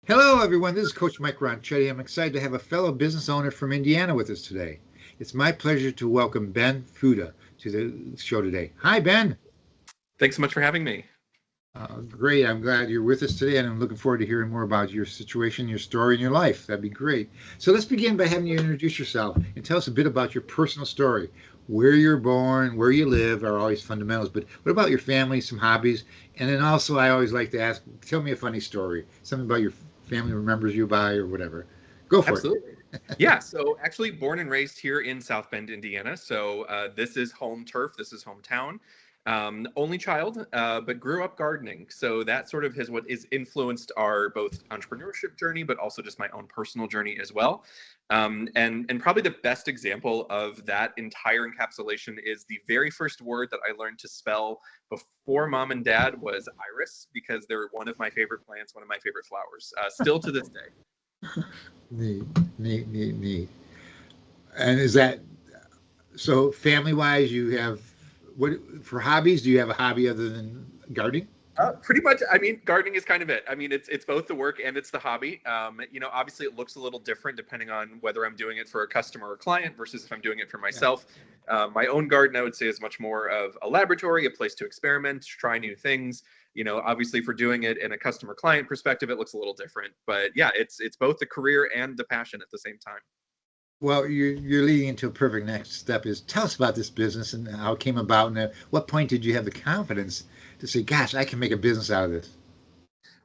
Hello, everyone. This is Coach Mike Ronchetti. I'm excited to have a fellow business owner from Indiana with us today. It's my pleasure to welcome Ben Futa to the show today. Hi, Ben. Thanks so much for having me. Great. I'm glad you're with us today, and I'm looking forward to hearing more about your situation, your story, and your life. That'd be great. So let's begin by having you introduce yourself and tell us a bit about your personal story. Where you're born, where you live are always fundamentals, but what about your family, some hobbies? And then also, I always like to ask, tell me a funny story, something about your family remembers you by or whatever. Go for it. Absolutely. Yeah, so actually born and raised here in South Bend, Indiana. So this is home turf, this is hometown. Only child, but grew up gardening. So that sort of is what is influenced our both entrepreneurship journey, but also just my own personal journey as well. And probably the best example of that entire encapsulation is the very first word that I learned to spell before mom and dad was iris, because they're one of my favorite plants, one of my favorite flowers, still to this day. Neat, neat. And is that so? Family wise, you have what for hobbies? Do you have a hobby other than gardening? Pretty much. I mean, gardening is kind of it. I mean, it's both the work and it's the hobby. Obviously, it looks a little different depending on whether I'm doing it for a customer or client versus if I'm doing it for Yeah. myself. My own garden, I would say, is much more of a laboratory, a place to experiment, try new things. Obviously, for doing it in a customer client perspective, it looks a little different. But yeah, it's both the career and the passion at the same time. Well, you're leading into a perfect next step. Is tell us about this business and how it came about, and at what point did you have the confidence to say, "Gosh, I can make a business out of this"?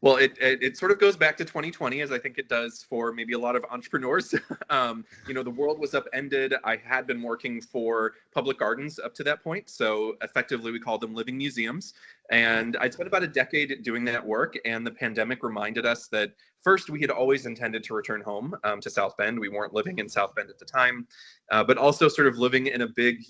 Well, it sort of goes back to 2020, as I think it does for maybe a lot of entrepreneurs. The world was upended. I had been working for public gardens up to that point. So effectively, we called them living museums. And I'd spent about a decade doing that work. And the pandemic reminded us that first, we had always intended to return home to South Bend. We weren't living in South Bend at the time, but also sort of living in a big,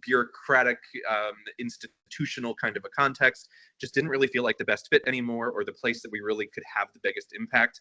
bureaucratic, institutional kind of a context just didn't really feel like the best fit anymore or the place that we really could have the biggest impact.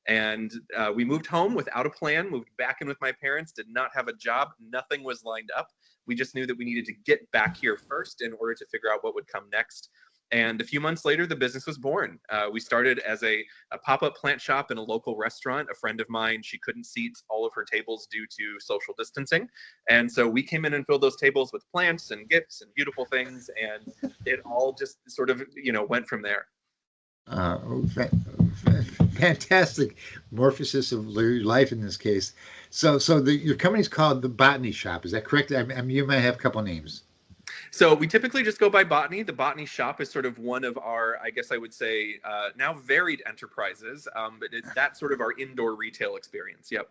And we moved home without a plan, moved back in with my parents, did not have a job. Nothing was lined up. We just knew that we needed to get back here first in order to figure out what would come next. And a few months later, the business was born. We started as a pop-up plant shop in a local restaurant. A friend of mine, she couldn't seat all of her tables due to social distancing. And so we came in and filled those tables with plants and gifts and beautiful things. And it all just sort of, went from there. Oh, fantastic morphosis of your life in this case. So your company's called the Botany Shop. Is that correct? I mean, you might have a couple names. So we typically just go by Botany. The Botany shop is sort of one of our, I guess I would say, now varied enterprises, but that's sort of our indoor retail experience. Yep.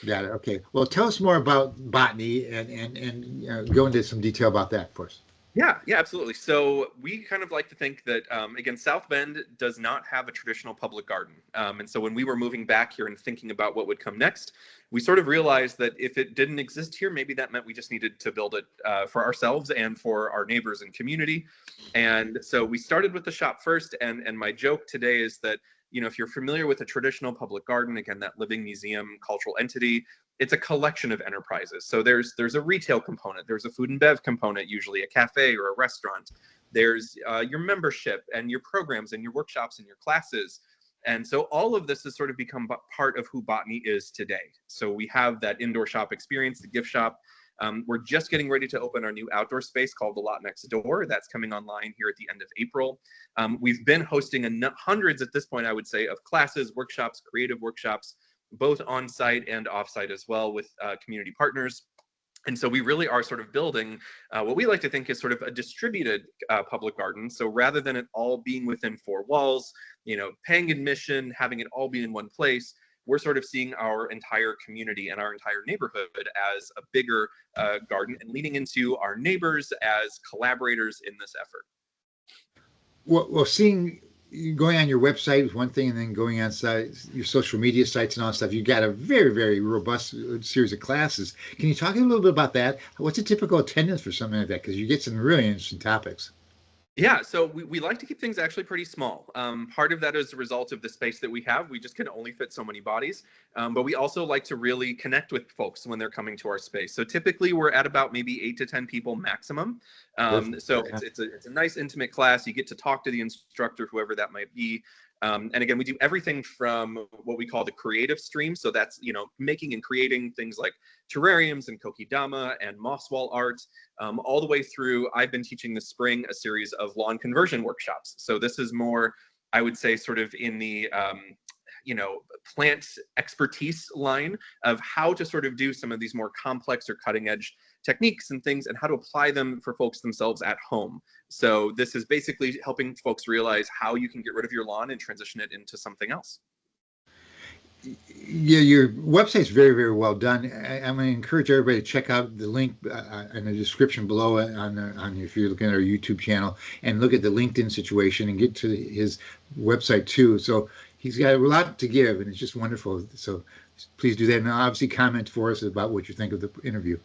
Got it. Okay. Well, tell us more about botany and go into some detail about that for us. Yeah, absolutely. So we kind of like to think that, again, South Bend does not have a traditional public garden. And so when we were moving back here and thinking about what would come next, we sort of realized that if it didn't exist here, maybe that meant we just needed to build it for ourselves and for our neighbors and community. And so we started with the shop first. And my joke today is that, if you're familiar with a traditional public garden, again, that living museum cultural entity, it's a collection of enterprises. So there's a retail component, there's a food and bev component, usually a cafe or a restaurant. There's your membership and your programs and your workshops and your classes. And so all of this has sort of become part of who Botany is today. So we have that indoor shop experience, the gift shop. We're just getting ready to open our new outdoor space called The Lot Next Door. That's coming online here at the end of April. We've been hosting hundreds at this point, I would say, of classes, workshops, creative workshops, both on site and off site as well with community partners. And so we really are sort of building what we like to think is sort of a distributed public garden. So rather than it all being within four walls, paying admission, having it all be in one place, we're sort of seeing our entire community and our entire neighborhood as a bigger garden and leaning into our neighbors as collaborators in this effort. Well, seeing going on your website is one thing, and then going on your social media sites and all that stuff. You got a very robust series of classes. Can you talk a little bit about that? What's a typical attendance for something like that? Because you get some really interesting topics. Yeah, so we like to keep things actually pretty small. Part of that is a result of the space that we have. We just can only fit so many bodies. But we also like to really connect with folks when they're coming to our space. So typically we're at about maybe 8 to 10 people maximum. Perfect. So Yeah. it's a nice intimate class. You get to talk to the instructor, whoever that might be. And again, we do everything from what we call the creative stream. So that's, making and creating things like terrariums and kokedama and moss wall art, all the way through. I've been teaching this spring a series of lawn conversion workshops. So this is more, I would say, sort of in the plant expertise line of how to sort of do some of these more complex or cutting edge techniques and things, and how to apply them for folks themselves at home. So this is basically helping folks realize how you can get rid of your lawn and transition it into something else. Yeah, your website's very, very well done. I'm going to encourage everybody to check out the link in the description below if you're looking at our YouTube channel, and look at the LinkedIn situation and get to his website too. So he's got a lot to give, and it's just wonderful. So please do that, and obviously comment for us about what you think of the interview.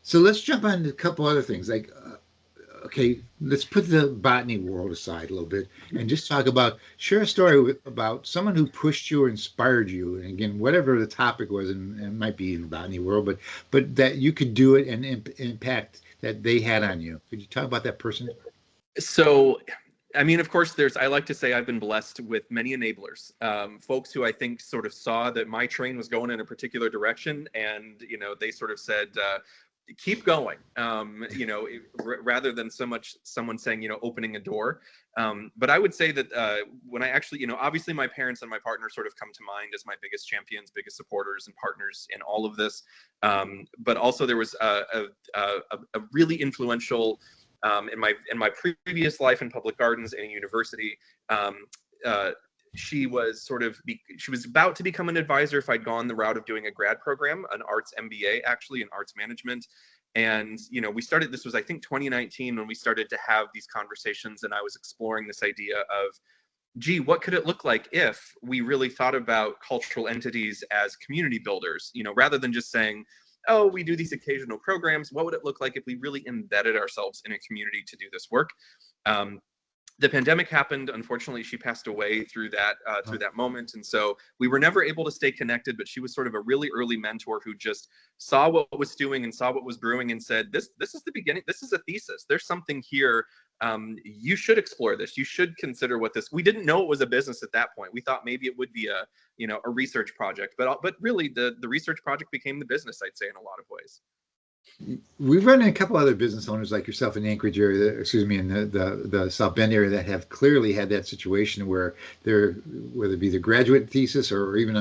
So let's jump on to a couple other things. Like, okay, let's put the botany world aside a little bit and just share a story about someone who pushed you or inspired you. And again, whatever the topic was, and it might be in the botany world, but that you could do it and impact that they had on you. Could you talk about that person? So, I mean, of course, I like to say I've been blessed with many enablers, folks who I think sort of saw that my train was going in a particular direction, and, they sort of said, keep going, rather than so much someone saying, opening a door. But I would say that when I actually, obviously my parents and my partner sort of come to mind as my biggest champions, biggest supporters and partners in all of this. But also there was a really influential, in my previous life in public gardens and university. She was about to become an advisor if I'd gone the route of doing a grad program, an arts MBA, actually, in arts management. And, this was, I think, 2019 when we started to have these conversations, and I was exploring this idea of, gee, what could it look like if we really thought about cultural entities as community builders, rather than just saying, oh, we do these occasional programs. What would it look like if we really embedded ourselves in a community to do this work? The pandemic happened. Unfortunately, she passed away through that moment, and so we were never able to stay connected. But she was sort of a really early mentor who just saw what was doing and saw what was brewing and said, "This is the beginning. This is a thesis. There's something here. You should explore this. You should consider what this." We didn't know it was a business at that point. We thought maybe it would be a research project, but really the research project became the business, I'd say, in a lot of ways. We've run into a couple other business owners like yourself in the Anchorage area, in the South Bend area, that have clearly had that situation where whether it be the graduate thesis or even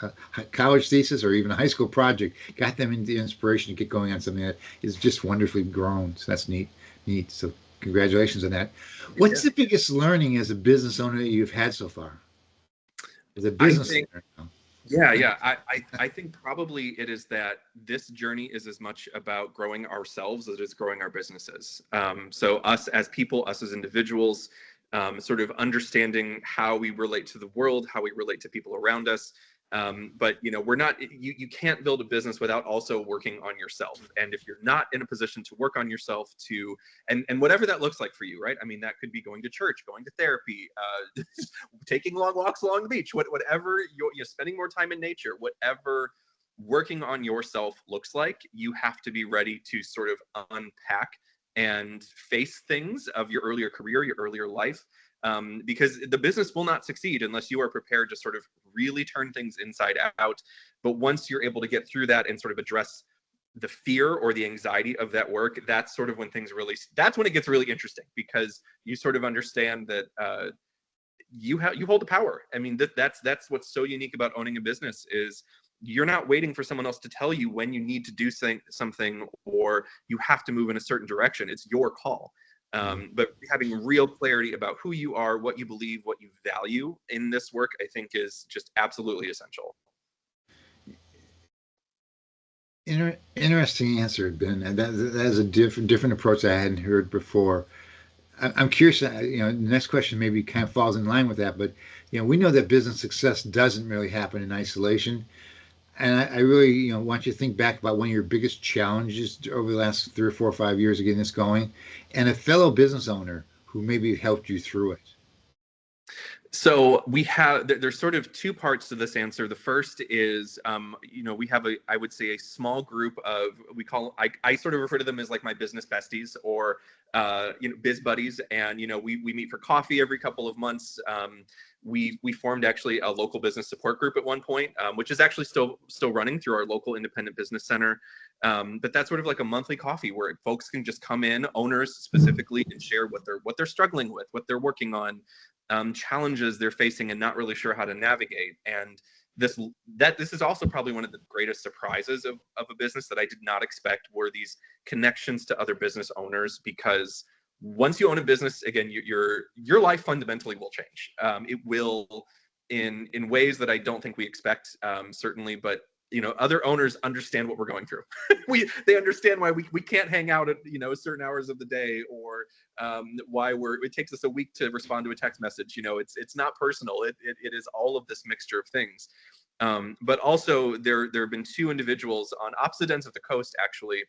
a college thesis or even a high school project, got them into inspiration to get going on something that is just wonderfully grown. So that's neat. So congratulations on that. What's the biggest learning as a business owner that you've had so far? As a business owner. Yeah. I think probably it is that this journey is as much about growing ourselves as it is growing our businesses. So us as people, us as individuals, sort of understanding how we relate to the world, how we relate to people around us. But we're not, you can't build a business without also working on yourself. And if you're not in a position to work on yourself and whatever that looks like for you, right? I mean, that could be going to church, going to therapy, taking long walks along the beach, whatever you're spending more time in nature, whatever working on yourself looks like, you have to be ready to sort of unpack and face things of your earlier career, your earlier life. Because the business will not succeed unless you are prepared to sort of really turn things inside out. But once you're able to get through that and sort of address the fear or the anxiety of that work, that's sort of when that's when it gets really interesting, because you sort of understand that you hold the power. I mean, that's what's so unique about owning a business is you're not waiting for someone else to tell you when you need to do something or you have to move in a certain direction. It's your call. But having real clarity about who you are, what you believe, what you value in this work, I think is just absolutely essential. Interesting answer, Ben. And that is a different approach that I hadn't heard before. I'm curious, the next question maybe kind of falls in line with that, but, we know that business success doesn't really happen in isolation. And I really, want you to think back about one of your biggest challenges over the last 3 or 4 or 5 years of getting this going, and a fellow business owner who maybe helped you through it. So we have there's sort of two parts to this answer. The first is, we have I would say a small group of I sort of refer to them as like my business besties or biz buddies, and we meet for coffee every couple of months. We formed actually a local business support group at one point, which is actually still running through our local independent business center. But that's sort of like a monthly coffee where folks can just come in, owners specifically, and share what they're struggling with, what they're working on, challenges they're facing and not really sure how to navigate. And this is also probably one of the greatest surprises of a business that I did not expect were these connections to other business owners, because once you own a business, again, your life fundamentally will change. It will in ways that I don't think we expect, certainly, but other owners understand what we're going through. They understand why we can't hang out at certain hours of the day, or why it takes us a week to respond to a text message. It's not personal. It is all of this mixture of things. But also there have been two individuals on opposite ends of the coast, actually,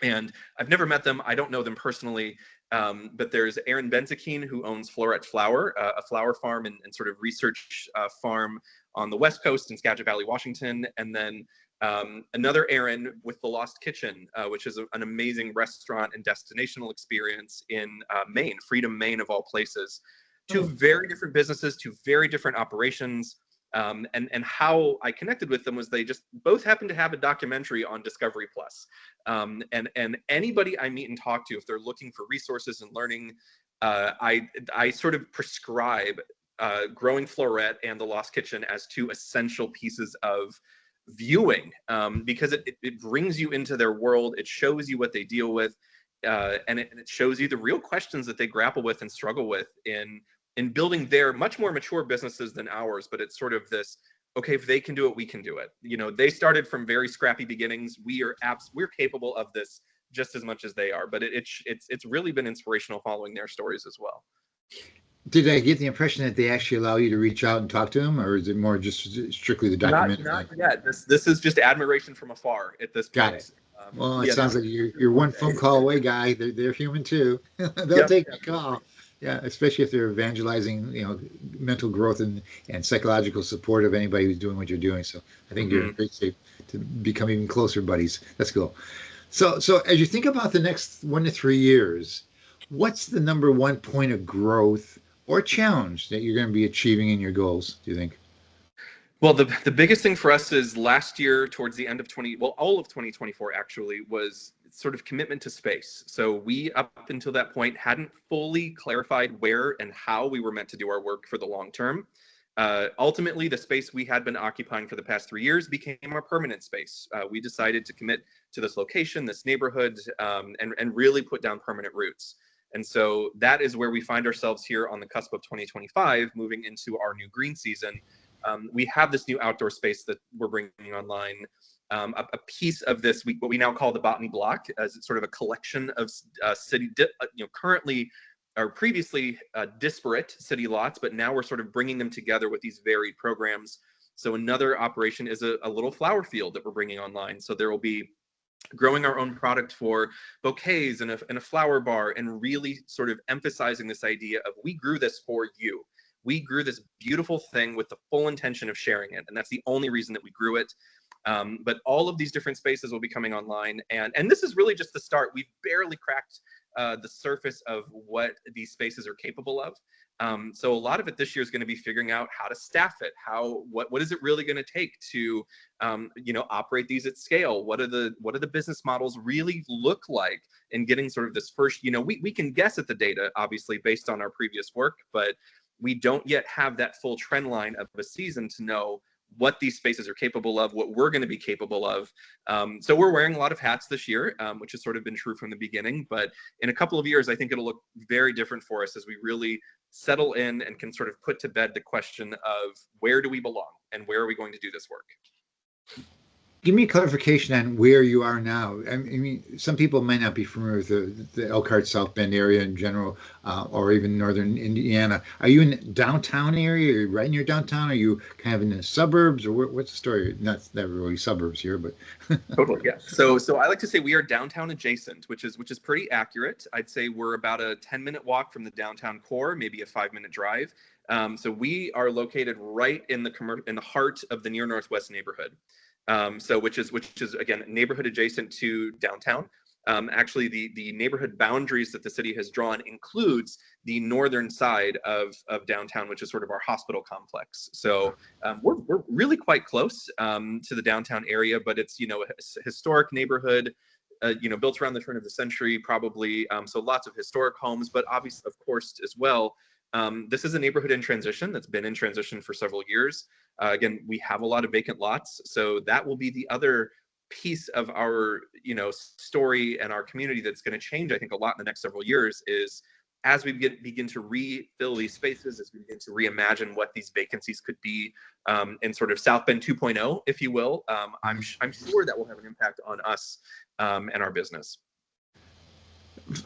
and I've never met them. I don't know them personally. But there's Aaron Benzakine, who owns Floret Flower, a flower farm and sort of research farm on the West Coast in Skagit Valley, Washington. And then another Aaron with The Lost Kitchen, which is an amazing restaurant and destinational experience in Maine, Freedom, Maine, of all places. Two very different businesses, two very different operations. And how I connected with them was they just both happened to have a documentary on Discovery Plus. And anybody I meet and talk to, if they're looking for resources and learning, I sort of prescribe Growing Floret and The Lost Kitchen as two essential pieces of viewing, because it brings you into their world. It shows you what they deal with, and it shows you the real questions that they grapple with and struggle with in building their much more mature businesses than ours. But it's sort of this, okay, if they can do it, we can do it. They started from very scrappy beginnings. We're capable of this just as much as they are. But it's really been inspirational following their stories as well. Did I get the impression that they actually allow you to reach out and talk to them, or is it more just strictly the documentary? Not yet. This is just admiration from afar at this Got point. it. Well, it sounds like you're one phone call away, guy. They're human too. They'll Yep. take a call. Yeah, especially if they're evangelizing, mental growth and psychological support of anybody who's doing what you're doing. So I think you're in great shape to become even closer buddies. That's cool. So as you think about the next 1 to 3 years, what's the number one point of growth or challenge that you're going to be achieving in your goals, do you think? Well, the biggest thing for us is last year, towards the end of all of 2024 actually, was sort of commitment to space. So we, up until that point, hadn't fully clarified where and how we were meant to do our work for the long term. Ultimately, the space we had been occupying for the past 3 years became our permanent space. We decided to commit to this location, this neighborhood, and really put down permanent roots. And so that is where we find ourselves here on the cusp of 2025, moving into our new green season. We have this new outdoor space that we're bringing online. A piece of this, what we now call the Botany block, as it's sort of a collection of currently or previously disparate city lots, but now we're sort of bringing them together with these varied programs. So another operation is a little flower field that we're bringing online. So there will be growing our own product for bouquets and a flower bar, and really sort of emphasizing this idea of, we grew this for you. We grew this beautiful thing with the full intention of sharing it, and that's the only reason that we grew it. But all of these different spaces will be coming online, and this is really just the start. We've barely cracked the surface of what these spaces are capable of. So a lot of it this year is going to be figuring out how to staff it. What is it really going to take to operate these at scale? What do the business models really look like in getting sort of this first, we can guess at the data, obviously, based on our previous work, but we don't yet have that full trend line of a season to know what these spaces are capable of, what we're going to be capable of. So we're wearing a lot of hats this year, which has sort of been true from the beginning. But in a couple of years, I think it'll look very different for us as we really settle in and can sort of put to bed the question of, where do we belong and where are we going to do this work? Give me a clarification on where you are now. I mean, some people might not be familiar with the Elkhart South Bend area in general, or even northern Indiana. Are you in the downtown area? Are you right near downtown? Are you kind of in the suburbs, or what's the story? Not really suburbs here, but Totally, yeah. So I like to say we are downtown adjacent, which is pretty accurate. I'd say we're about a 10-minute walk from the downtown core, maybe a 5-minute drive. So we are located right in the heart of the near northwest neighborhood. So which is again neighborhood adjacent to downtown. Actually, the neighborhood boundaries that the city has drawn includes the northern side of downtown, which is sort of our hospital complex. So we're really quite close to the downtown area, but it's a historic neighborhood, built around the turn of the century, probably. So lots of historic homes, but obviously, of course, as well. This is a neighborhood in transition that's been in transition for several years. Again, we have a lot of vacant lots, so that will be the other piece of our story and our community that's going to change, I think, a lot in the next several years. Is as we begin to refill these spaces, as we begin to reimagine what these vacancies could be, in sort of South Bend 2.0, if you will, I'm sure that will have an impact on us and our business.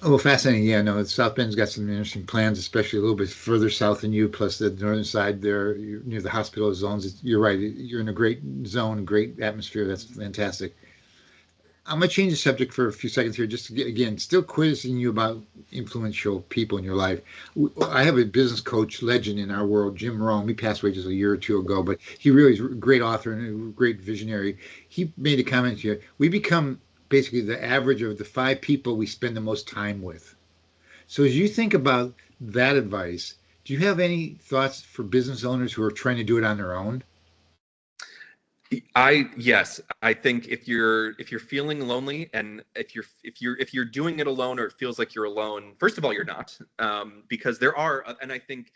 oh, fascinating. Yeah, no, South Bend's got some interesting plans, especially a little bit further south than you, plus the northern side there, you're near the hospital zones. You're right. You're in a great zone, great atmosphere. That's fantastic. I'm going to change the subject for a few seconds here, just to get, again, still quizzing you about influential people in your life. I have a business coach legend in our world, Jim Rohn. He passed away just a year or two ago, but he really is a great author and a great visionary. He made a comment here. We become basically the average of the 5 people we spend the most time with. So as you think about that advice, do you have any thoughts for business owners who are trying to do it on their own? Yes, I think if you're feeling lonely, and if you're doing it alone, or it feels like you're alone, first of all, you're not, because there are, and I think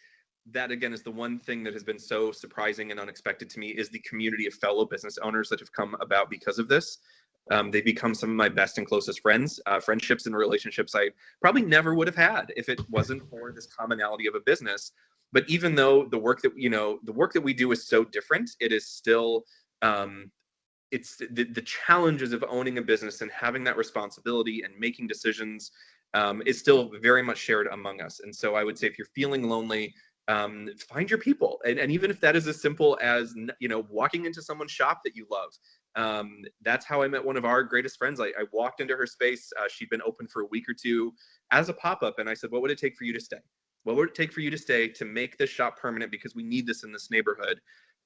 that again is the one thing that has been so surprising and unexpected to me, is the community of fellow business owners that have come about because of this. They've become some of my best and closest friends, friendships and relationships I probably never would have had if it wasn't for this commonality of a business. But even though the work that we do is so different, it is still, um, it's the challenges of owning a business and having that responsibility and making decisions, is still very much shared among us. And so I would say, if you're feeling lonely, find your people, and even if that is as simple as walking into someone's shop that you love. That's how I met one of our greatest friends. I walked into her space. She'd been open for a week or two as a pop-up, and I said, what would it take for you to stay? What would it take for you to stay to make this shop permanent, because we need this in this neighborhood?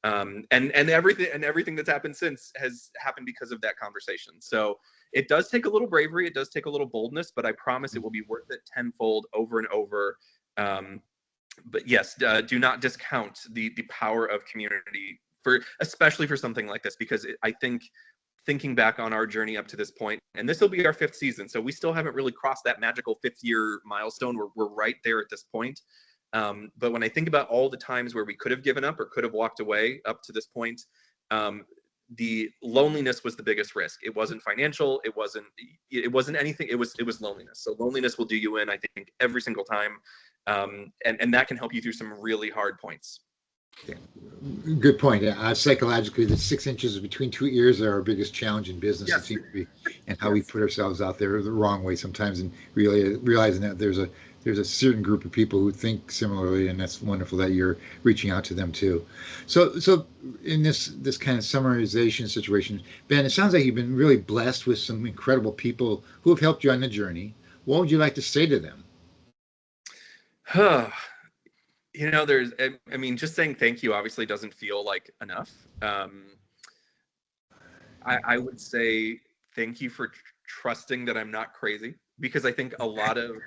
And everything that's happened since has happened because of that conversation. So it does take a little bravery, it does take a little boldness, but I promise it will be worth it tenfold over and over. But yes, do not discount the power of community, especially for something like this, because I think, thinking back on our journey up to this point, and this will be our 5th season, so we still haven't really crossed that magical 5th-year milestone. We're right there at this point. But when I think about all the times where we could have given up or could have walked away up to this point, the loneliness was the biggest risk. It wasn't financial. It wasn't anything. It was loneliness. So loneliness will do you in, I think, every single time, and that can help you through some really hard points. Yeah. Good point. Psychologically, the 6 inches between 2 ears are our biggest challenge in business. It Yes. seems to be, and how we Yes. put ourselves out there the wrong way sometimes, and really realizing that there's a certain group of people who think similarly, and that's wonderful that you're reaching out to them too. So in this kind of summarization situation, Ben, it sounds like you've been really blessed with some incredible people who have helped you on the journey. What would you like to say to them? I mean, just saying thank you obviously doesn't feel like enough. I would say thank you for trusting that I'm not crazy, because I think a lot of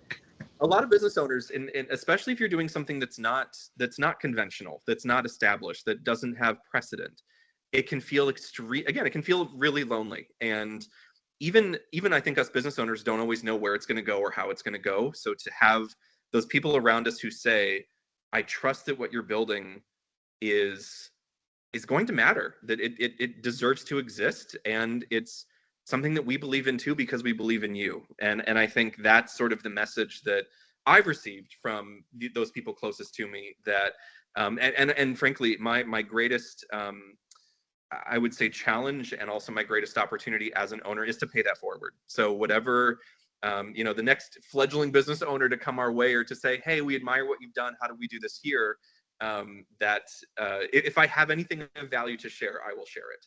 business owners, and especially if you're doing something that's not conventional, that's not established, that doesn't have precedent, it can feel extreme. Again, it can feel really lonely, and even I think us business owners don't always know where it's going to go or how it's going to go. So to have those people around us who say, I trust that what you're building is going to matter, that it deserves to exist, and it's something that we believe in too, because we believe in you. And I think that's sort of the message that I've received from those people closest to me, that and frankly, my greatest I would say, challenge and also my greatest opportunity as an owner is to pay that forward. So whatever, the next fledgling business owner to come our way or to say, hey, we admire what you've done, how do we do this here? If I have anything of value to share, I will share it.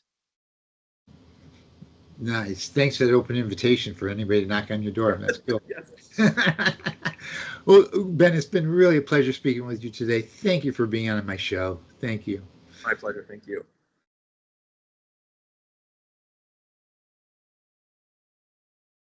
Nice. Thanks for that open invitation for anybody to knock on your door. That's cool. Yes. Well, Ben, it's been really a pleasure speaking with you today. Thank you for being on my show. Thank you. My pleasure. Thank you.